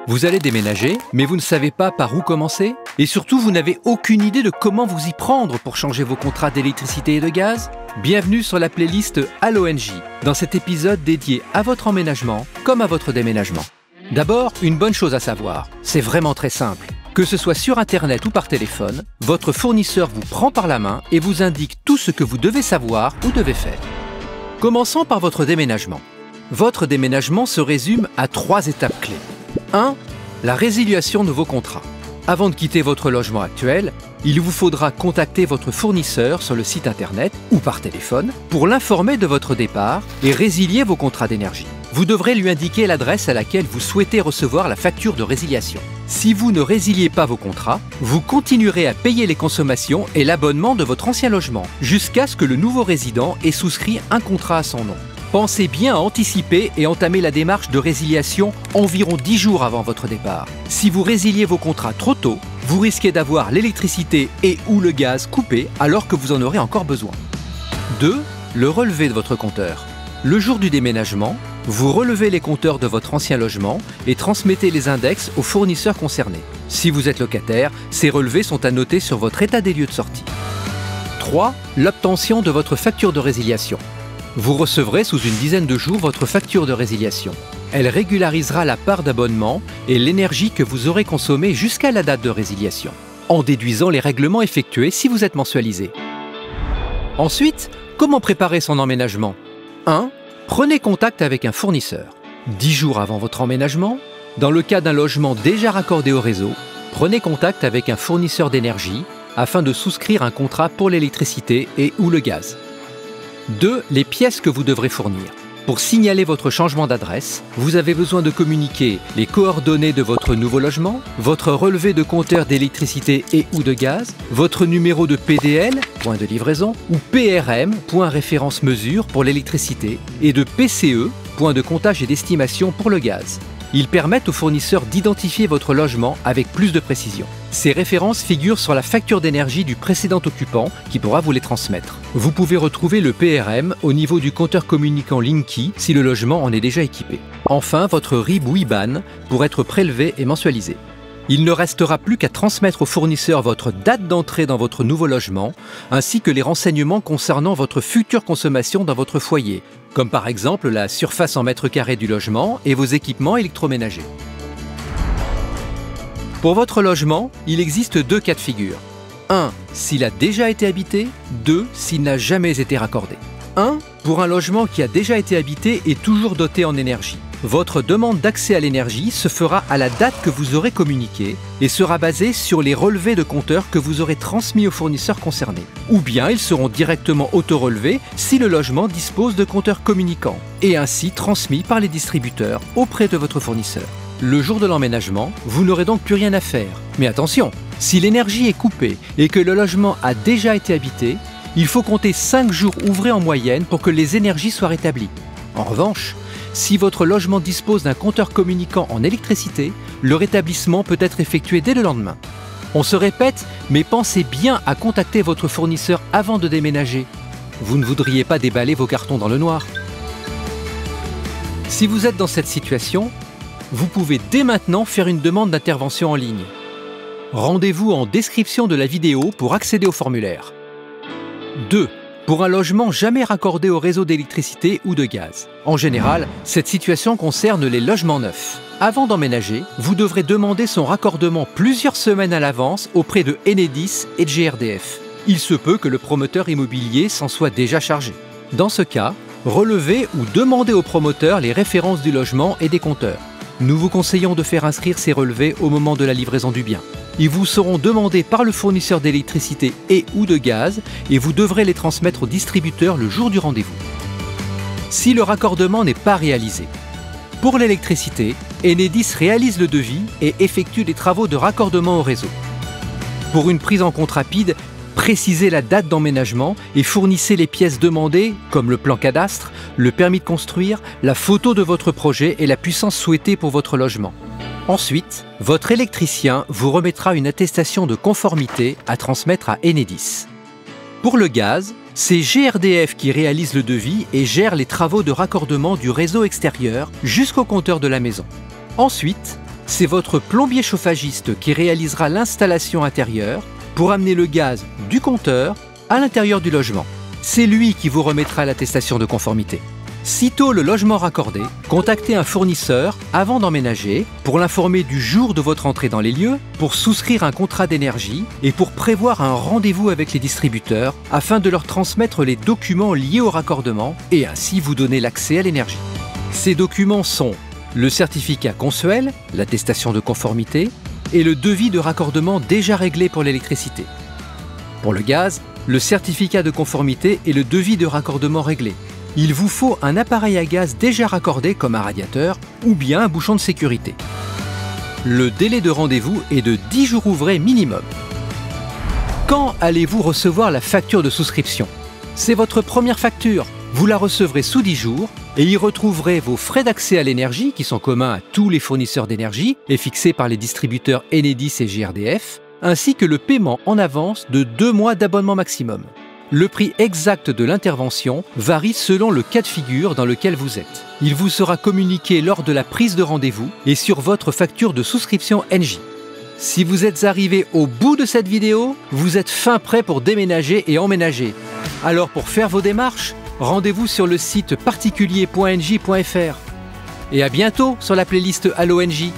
Vous allez déménager, mais vous ne savez pas par où commencer? Et surtout, vous n'avez aucune idée de comment vous y prendre pour changer vos contrats d'électricité et de gaz? Bienvenue sur la playlist Allo-NJ, dans cet épisode dédié à votre emménagement comme à votre déménagement. D'abord, une bonne chose à savoir, c'est vraiment très simple. Que ce soit sur Internet ou par téléphone, votre fournisseur vous prend par la main et vous indique tout ce que vous devez savoir ou devez faire. Commençons par votre déménagement. Votre déménagement se résume à 3 étapes clés. 1. La résiliation de vos contrats. Avant de quitter votre logement actuel, il vous faudra contacter votre fournisseur sur le site internet ou par téléphone pour l'informer de votre départ et résilier vos contrats d'énergie. Vous devrez lui indiquer l'adresse à laquelle vous souhaitez recevoir la facture de résiliation. Si vous ne résiliez pas vos contrats, vous continuerez à payer les consommations et l'abonnement de votre ancien logement jusqu'à ce que le nouveau résident ait souscrit un contrat à son nom. Pensez bien à anticiper et entamer la démarche de résiliation environ 10 jours avant votre départ. Si vous résiliez vos contrats trop tôt, vous risquez d'avoir l'électricité et ou le gaz coupés alors que vous en aurez encore besoin. 2. Le relevé de votre compteur. Le jour du déménagement, vous relevez les compteurs de votre ancien logement et transmettez les index aux fournisseurs concernés. Si vous êtes locataire, ces relevés sont à noter sur votre état des lieux de sortie. 3. L'obtention de votre facture de résiliation. Vous recevrez sous une dizaine de jours votre facture de résiliation. Elle régularisera la part d'abonnement et l'énergie que vous aurez consommée jusqu'à la date de résiliation, en déduisant les règlements effectués si vous êtes mensualisé. Ensuite, comment préparer son emménagement? 1. Prenez contact avec un fournisseur. 10 jours avant votre emménagement, dans le cas d'un logement déjà raccordé au réseau, prenez contact avec un fournisseur d'énergie afin de souscrire un contrat pour l'électricité et ou le gaz. 2. Les pièces que vous devrez fournir. Pour signaler votre changement d'adresse, vous avez besoin de communiquer les coordonnées de votre nouveau logement, votre relevé de compteur d'électricité et ou de gaz, votre numéro de PDL, point de livraison, ou PRM, point référence mesure pour l'électricité, et de PCE, point de comptage et d'estimation pour le gaz. Ils permettent aux fournisseurs d'identifier votre logement avec plus de précision. Ces références figurent sur la facture d'énergie du précédent occupant qui pourra vous les transmettre. Vous pouvez retrouver le PRM au niveau du compteur communicant Linky si le logement en est déjà équipé. Enfin, votre RIB ou IBAN pour être prélevé et mensualisé. Il ne restera plus qu'à transmettre au fournisseur votre date d'entrée dans votre nouveau logement, ainsi que les renseignements concernant votre future consommation dans votre foyer, comme par exemple la surface en mètres carrés du logement et vos équipements électroménagers. Pour votre logement, il existe 2 cas de figure. 1. S'il a déjà été habité. 2. S'il n'a jamais été raccordé. 1. Pour un logement qui a déjà été habité et toujours doté en énergie. Votre demande d'accès à l'énergie se fera à la date que vous aurez communiquée et sera basée sur les relevés de compteurs que vous aurez transmis aux fournisseurs concernés. Ou bien ils seront directement auto-relevés si le logement dispose de compteurs communicants et ainsi transmis par les distributeurs auprès de votre fournisseur. Le jour de l'emménagement, vous n'aurez donc plus rien à faire. Mais attention, si l'énergie est coupée et que le logement a déjà été habité, il faut compter 5 jours ouvrés en moyenne pour que les énergies soient rétablies. En revanche, si votre logement dispose d'un compteur communicant en électricité, le rétablissement peut être effectué dès le lendemain. On se répète, mais pensez bien à contacter votre fournisseur avant de déménager. Vous ne voudriez pas déballer vos cartons dans le noir. Si vous êtes dans cette situation, vous pouvez dès maintenant faire une demande d'intervention en ligne. Rendez-vous en description de la vidéo pour accéder au formulaire. 2. Pour un logement jamais raccordé au réseau d'électricité ou de gaz. En général, cette situation concerne les logements neufs. Avant d'emménager, vous devrez demander son raccordement plusieurs semaines à l'avance auprès de Enedis et de GRDF. Il se peut que le promoteur immobilier s'en soit déjà chargé. Dans ce cas, relevez ou demandez au promoteur les références du logement et des compteurs. Nous vous conseillons de faire inscrire ces relevés au moment de la livraison du bien. Ils vous seront demandés par le fournisseur d'électricité et ou de gaz et vous devrez les transmettre au distributeur le jour du rendez-vous. Si le raccordement n'est pas réalisé, pour l'électricité, Enedis réalise le devis et effectue les travaux de raccordement au réseau. Pour une prise en compte rapide, précisez la date d'emménagement et fournissez les pièces demandées comme le plan cadastre, le permis de construire, la photo de votre projet et la puissance souhaitée pour votre logement. Ensuite, votre électricien vous remettra une attestation de conformité à transmettre à Enedis. Pour le gaz, c'est GRDF qui réalise le devis et gère les travaux de raccordement du réseau extérieur jusqu'au compteur de la maison. Ensuite, c'est votre plombier chauffagiste qui réalisera l'installation intérieure pour amener le gaz du compteur à l'intérieur du logement. C'est lui qui vous remettra l'attestation de conformité. Sitôt le logement raccordé, contactez un fournisseur avant d'emménager pour l'informer du jour de votre entrée dans les lieux, pour souscrire un contrat d'énergie et pour prévoir un rendez-vous avec les distributeurs afin de leur transmettre les documents liés au raccordement et ainsi vous donner l'accès à l'énergie. Ces documents sont le certificat consuel, l'attestation de conformité et le devis de raccordement déjà réglé pour l'électricité. Pour le gaz, le certificat de conformité et le devis de raccordement réglé. Il vous faut un appareil à gaz déjà raccordé comme un radiateur ou bien un bouchon de sécurité. Le délai de rendez-vous est de 10 jours ouvrés minimum. Quand allez-vous recevoir la facture de souscription? C'est votre première facture. Vous la recevrez sous 10 jours et y retrouverez vos frais d'accès à l'énergie qui sont communs à tous les fournisseurs d'énergie et fixés par les distributeurs Enedis et GRDF, ainsi que le paiement en avance de 2 mois d'abonnement maximum. Le prix exact de l'intervention varie selon le cas de figure dans lequel vous êtes. Il vous sera communiqué lors de la prise de rendez-vous et sur votre facture de souscription Engie. Si vous êtes arrivé au bout de cette vidéo, vous êtes fin prêt pour déménager et emménager. Alors pour faire vos démarches, rendez-vous sur le site particulier.engie.fr. Et à bientôt sur la playlist Allo Engie.